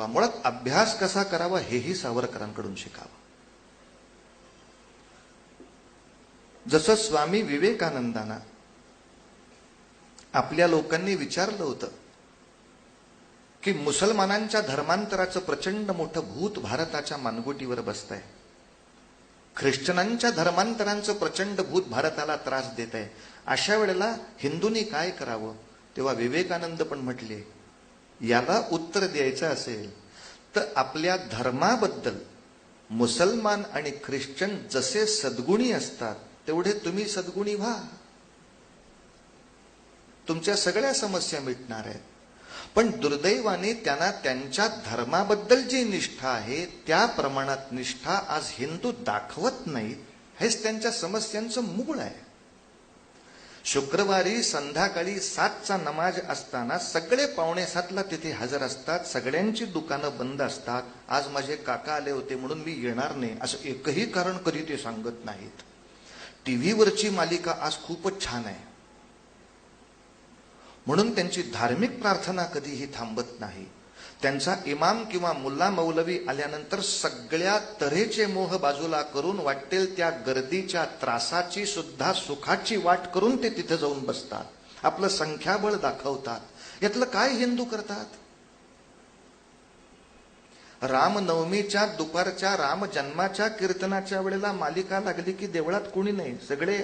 मुळात अभ्यास कसा करावा हेही सावरकरांकडून शिकावं. जसं स्वामी विवेकानंदांना आपल्या लोकांनी विचारलं होतं की मुसलमानांच्या धर्मांतराचं प्रचंड मोठं भूत भारताच्या मानगुटीवर बसतंय, ख्रिश्चनांच्या धर्मांतरांचं प्रचंड भूत भारताला त्रास देत आहे, अशा वेळेला हिंदूंनी काय करावं. तेव्हा विवेकानंद पण म्हटले, याला उत्तर द्यायचं असेल तर आपल्या धर्माबद्दल मुसलमान आणि ख्रिश्चन जसे सद्गुणी असतात तेवढे तुम्ही सद्गुणी व्हा, तुमच्या सगळ्या समस्या मिटणार आहेत. पण दुर्दैवाने त्यांना त्यांच्या धर्माबद्दल जी निष्ठा आहे त्या प्रमाणात निष्ठा आज हिंदू दाखवत नाहीत. हेच त्यांच्या समस्यांचं मूळ आहे. शुक्रवारी संध्याकाळी 7चा नमाज असताना सगळे 6:45ला तिथे हजर असतात, सगळ्यांची दुकानं बंद असतात. आज माझे काका आले होते म्हणून मी येणार नाही असं एकही कारण कधी ते सांगत नाहीत. टीव्हीवरची मालिका आज खूपच छान आहे म्हणून त्यांची धार्मिक प्रार्थना कधीही थांबत नाही. त्यांचा इमाम किंवा मुल्ला मौलवी आल्यानंतर सगळ्या तऱ्हेचे मोह बाजूला करून वाटेल त्या गर्दीच्या त्रासाची सुद्धा सुखाची वाट करून ते तिथे जाऊन बसतात, आपलं संख्याबळ दाखवतात. यातलं काय हिंदू करतात. रामनवमीच्या दुपारच्या राम जन्माच्या कीर्तनाच्या वेळेला मालिका लागली की देवळात कोणी नाही, सगळे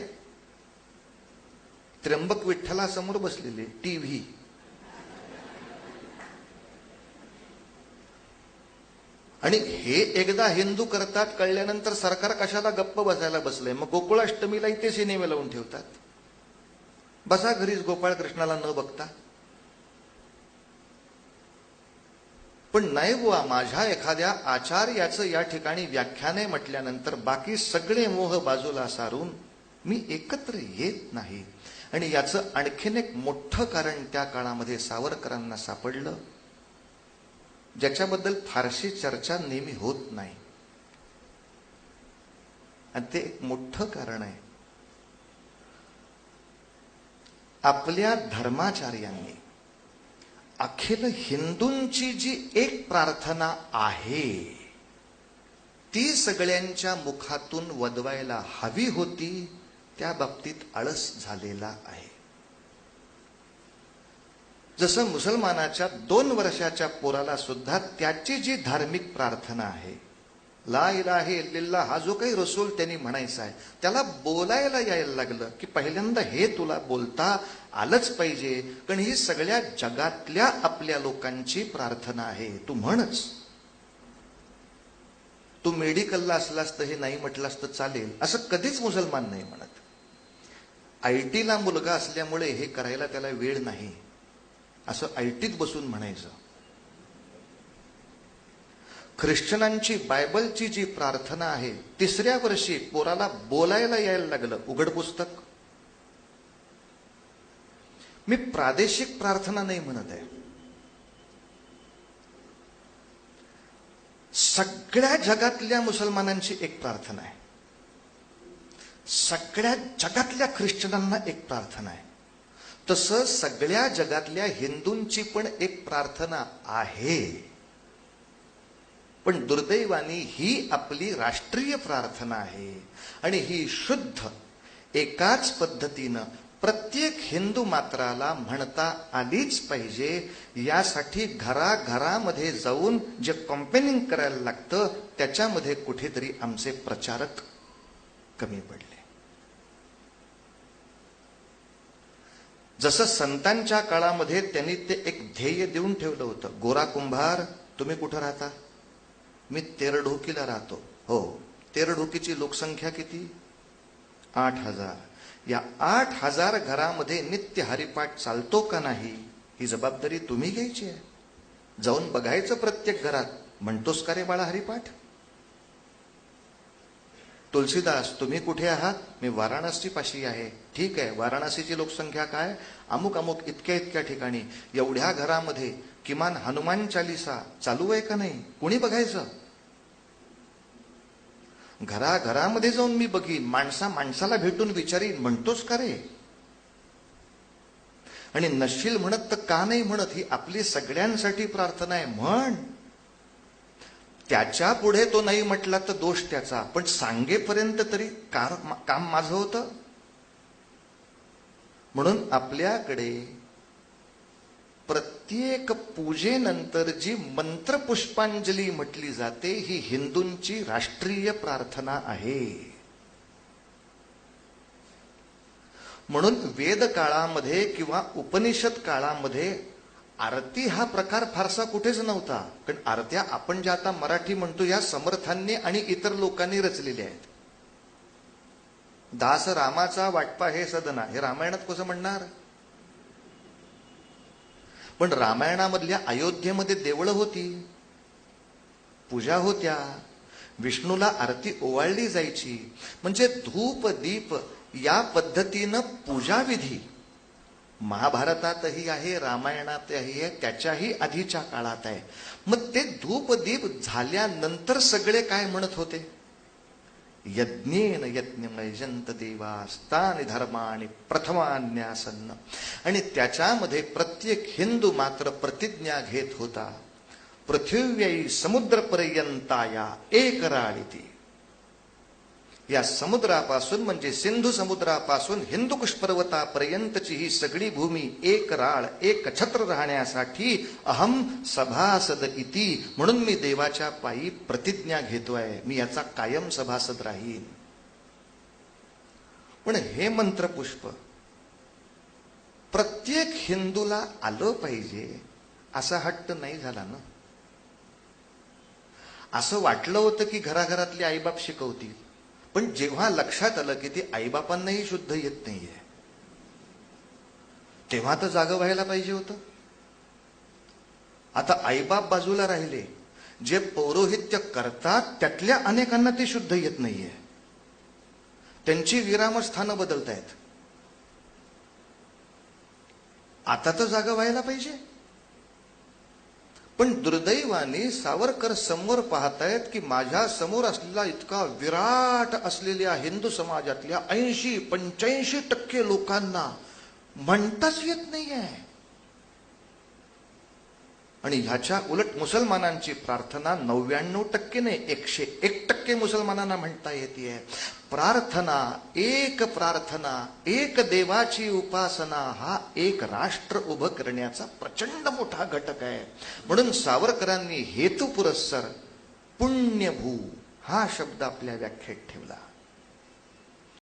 त्र्यंबक विठ्ठलासमोर बसलेले. टीव्ही आणि हे एकदा हिंदू करतात कळल्यानंतर सरकार कशाला गप्प बसायला बसलंय. मग गोकुळाष्टमीला इथे सिनेमे लावून ठेवतात. बसा घरीच गोपाळ कृष्णाला न बघता. पण नाही बुवा, माझ्या एखाद्या आचार्याचं या ठिकाणी व्याख्यान आहे म्हटल्यानंतर बाकी सगळे मोह बाजूला सारून मी एकत्र येत नाही. आणि याचं आणखीन एक मोठं कारण त्या काळामध्ये सावरकरांना सापडलं, ज्याच्याबद्दल फारशी चर्चा नेहमी होत नाही. आणि ते एक मोठं कारण आहे, आपल्या धर्माचार्यांनी अखिल हिंदूंची जी एक प्रार्थना आहे ती सगळ्यांच्या मुखातून वदवायला हवी होती, त्या बाबतीत आळस झालेला आहे. जसं मुसलमानाच्या 2 वर्षाच्या पोराला सुद्धा त्याची जी धार्मिक प्रार्थना आहे, ला इलाहा इल्लल्लाह, हा जो काही रसूल त्यांनी म्हणायचा आहे, त्याला बोलायला यायला लागलं की पहिल्यांदा हे तुला बोलता आलंच पाहिजे, कारण ही सगळ्या जगातल्या आपल्या लोकांची प्रार्थना आहे, तू म्हणच. तू मेडिकलला असलास तर हे नाही म्हटलास तर चालेल असं कधीच मुसलमान नाही म्हणत. आयटीला मुलगा असल्यामुळे हे करायला त्याला वेळ नाही असं आयटीत बसून म्हणायचं. ख्रिश्चनांची बायबलची जी प्रार्थना आहे, 3ऱ्या वर्षी पोराला बोलायला यायला लागलं, उघड पुस्तक. मी प्रादेशिक प्रार्थना नाही म्हणत आहे, सगळ्या जगातल्या मुसलमानांची एक प्रार्थना आहे, सगळ्या जगातल्या ख्रिश्चनांना एक प्रार्थना आहे. तसं सगळ्या जगातल्या हिंदूंची पण एक प्रार्थना आहे. पण दुर्दैवाने ही आपली राष्ट्रीय प्रार्थना आहे आणि ही शुद्ध एकाच पद्धतीनं प्रत्येक हिंदू मात्राला म्हणता आलीच पाहिजे. यासाठी घराघरामध्ये जाऊन जे कॉम्पेनिंग करायला लागतं त्याच्यामध्ये कुठेतरी आमचे प्रचारक कमी पडले. जसं संतांच्या काळामध्ये त्यांनी ते एक ध्येय देऊन ठेवलं होतं, गोरा कुंभार तुम्ही कुठं राहता? मी तेरढोकीला राहतो. हो, तेरढोकीची लोकसंख्या किती? 8,000. या 8,000 घरामध्ये नित्य हरिपाठ चालतो का नाही ही जबाबदारी तुम्ही घ्यायची आहे. जाऊन बघायचं प्रत्येक घरात, म्हणतोस का रे बाळा हरिपाठ? तुलसीदास तुम्ही कुठे आहात? मी वाराणसी पाशी आहे. ठीक आहे, वाराणसीची लोकसंख्या काय? अमुक अमुक इतक्या इतक्या ठिकाणी. एवढ्या घरामध्ये किमान हनुमान चालीसा चालू आहे का नाही? कुणी बघायचं? घराघरामध्ये जाऊन मी बघीन, माणसाला भेटून विचारीन, म्हणतोस का रे? आणि नशील म्हणत तर का नाही म्हणत, ही आपली सगळ्यांसाठी प्रार्थना आहे. म्हण, त्याच्या पुढे तो नाही म्हटला तर दोष त्याचा, पण सांगेपर्यंत तरी काम माझं होतं. म्हणून आपल्याकडे प्रत्येक पूजेनंतर जी मंत्रपुष्पांजली म्हटली जाते ही हिंदूंची राष्ट्रीय प्रार्थना आहे. म्हणून वेद काळामध्ये किंवा उपनिषद काळामध्ये आरती हा प्रकार फारसा कुठेच नव्हता. कारण आरत्या आपण ज्या आता मराठी म्हणतो या समर्थांनी आणि इतर लोकांनी रचलेल्या आहेत. दास रामाचा वाटपा हे सदना हे रामायणात कसं म्हणणार? पण रामायणामधल्या अयोध्येमध्ये देवळं होती, पूजा होत्या, विष्णूला आरती ओवाळली जायची. म्हणजे धूप दीप या पद्धतीनं पूजाविधी महाभारतातही आहे, रामायणातही आहे, त्याच्याही आधीच्या काळात आहे. मग ते धूप दीप झाल्यानंतर सगळे काय म्हणत होते? यज्ञेन यज्ञमयजंत देवास्तानि धर्माणि प्रथमान्यासन्न. आणि त्याच्यामध्ये प्रत्येक हिंदू मात्र प्रतिज्ञा घेत होता, पृथिव्यै समुद्रपर्यंताया एकराळीती. या समुद्रापासून म्हणजे सिंधू समुद्रापासून हिंदुकुश पर्वतापर्यंतची ही सगळी भूमी एक राळ एक छत्र राहण्यासाठी अहम सभासद इति, म्हणून मी देवाच्या पायी प्रतिज्ञा घेतोय, मी याचा कायम सभासद राहीन. पण हे मंत्रपुष्प प्रत्येक हिंदूला आलं पाहिजे असा हट्ट नाही झाला ना. असं वाटलं होतं की घराघरातले आईबाप शिकवतील, पण जेव्हा लक्षात आलं की ते आईबापांनाही शुद्ध येत नाहीये, तेव्हा तर जागं व्हायला पाहिजे होतं. आता आईबाप बाजूला राहिले, जे पौरोहित्य करतात त्यातल्या अनेकांना ते शुद्ध येत नाहीये, त्यांची विरामस्थानं बदलतायत. आता तर जागं व्हायला पाहिजे. पण दुर्दैवाने सावरकर समोर पाहतायत की माझ्या समोर असलेला इतका विराट असलेल्या हिंदू समाजातल्या 80-85% लोकांना म्हणताच येत नाहीये. आणि ह्याच्या उलट मुसलमानांची प्रार्थना 99% नाही 101% मुसलमानांना म्हणता येते. प्रार्थना, एक देवाची उपासना हा एक राष्ट्र उभं करण्याचा प्रचंड मोठा घटक आहे. म्हणून सावरकरांनी हेतुपुरस्सर पुण्यभू हा शब्द आपल्या व्याख्येत ठेवला.